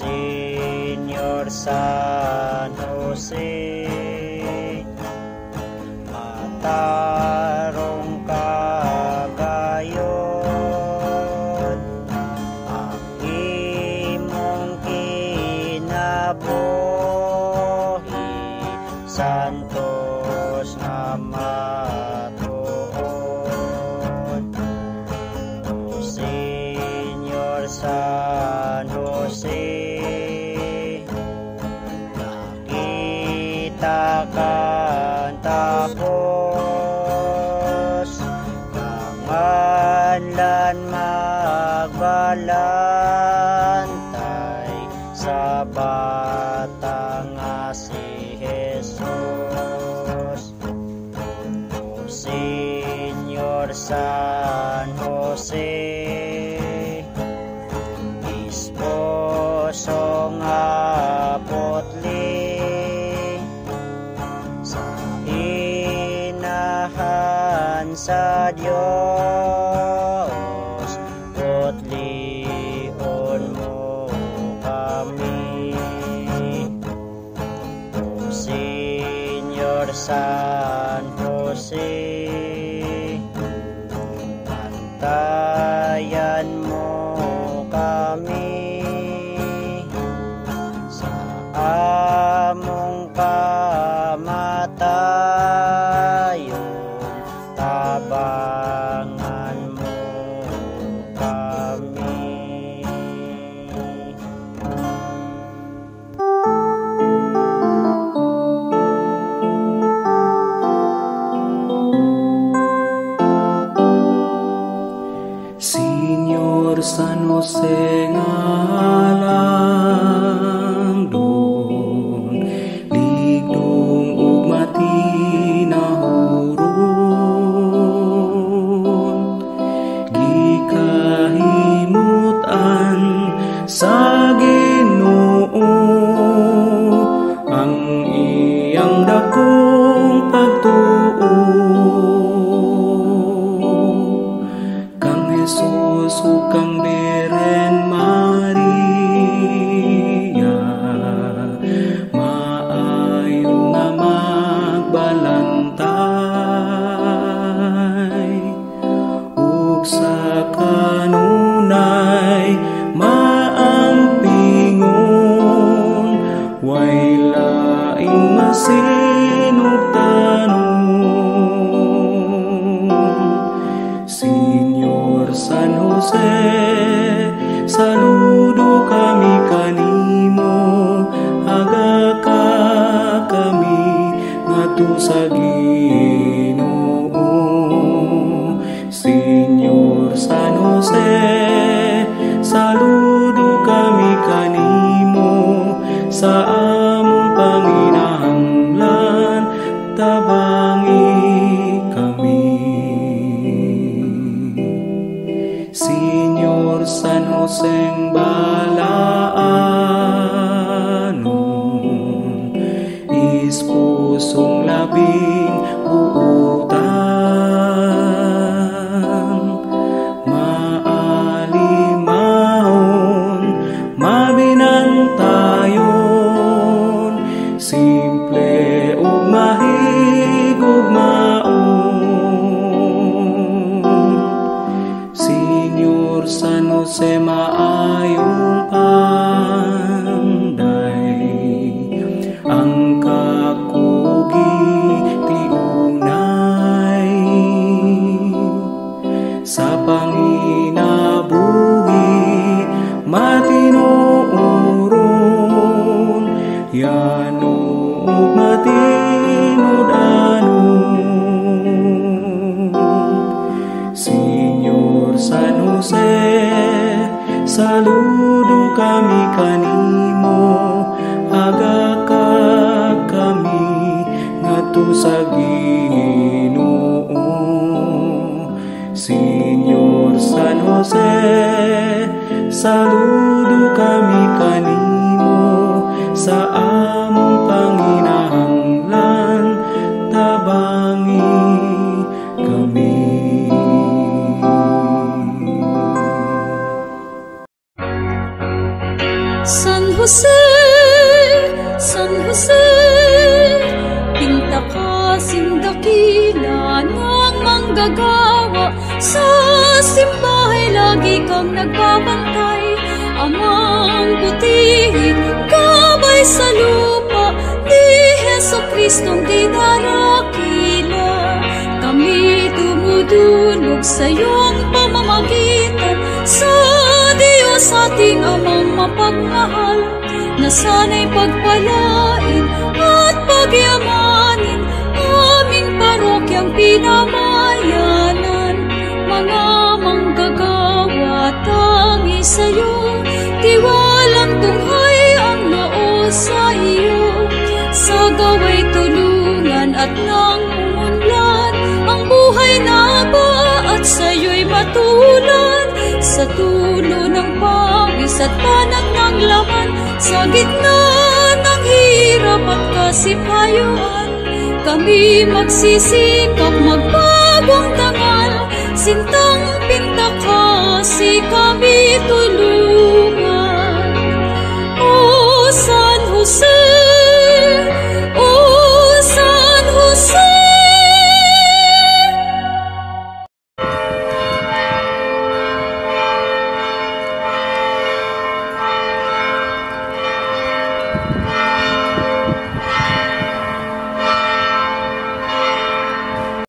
Señor San Jose, matarong kagayon, ang imong kinabuhi, santos nga matuod. O Señor San Jose, nakita kan tapos, kanganlan magbalantay sa bata nga si Jesus. O Señor San Jose, esposo nga putli, sa inahan sa Diyos, putlion mo kami. O Señor San Jose, bantayan mo kami sa among kamatayon, tabangan mo kami. Señor San Jose ngalang doon, ligdong ug matinahuron, gikahimutan sa Ginoo ang iyang dakong pagtuo. Kang Jesus ukang Birhen Maria, maayo nga magbalantay, ug sa kanunay maampingon, way laing masinugtanon. Señor San Jose, saludo kami kanimo, aga ka kami ngadto sa Ginoo. Señor San Jose, saludo kami kanimo, sa among panginahanglan, tabangi kami. Señor San Joseng balaanon, ispusong labing buutan, maalimahon, mabinantayon, simple ug mahigugmaon. Señor San Jose maayong panday, ang kakugi tiunay, sa panginabuhi matinuoron, yano ug matinud-anon. Señor San Jose, saludo kami kanimo, aga ka kami ngadto sa Ginoo. Señor San Jose, saludo kami kanimo, sa among panginahanglan, tabangi kami. San Jose, San Jose, pinta kasing dakila ng manggagawa. Sa simbahay lagi kang nagbabantay, Amang butihin, gabay sa lupa ni Jesucristong dinarakila. Kami dumudulog sa iyong pamamagitan, sa Diyos ating Amang mapagmahal, na sana'y pagpalain at pagyamanin aming parokyang pinamayanan. Mga manggagawa, tangi sa'yo, tiwalang tunghay ang nao sa iyo. Sa gaway tulungan at nang umunlad, ang buhay na ba at sa'yo'y matulan. Sa tulo ng pawis at panang ng laman, sa gitna ng hirap at kasipayuan, kami magsisikap magbagong dangal. Sintang pinta kasi kami tuloy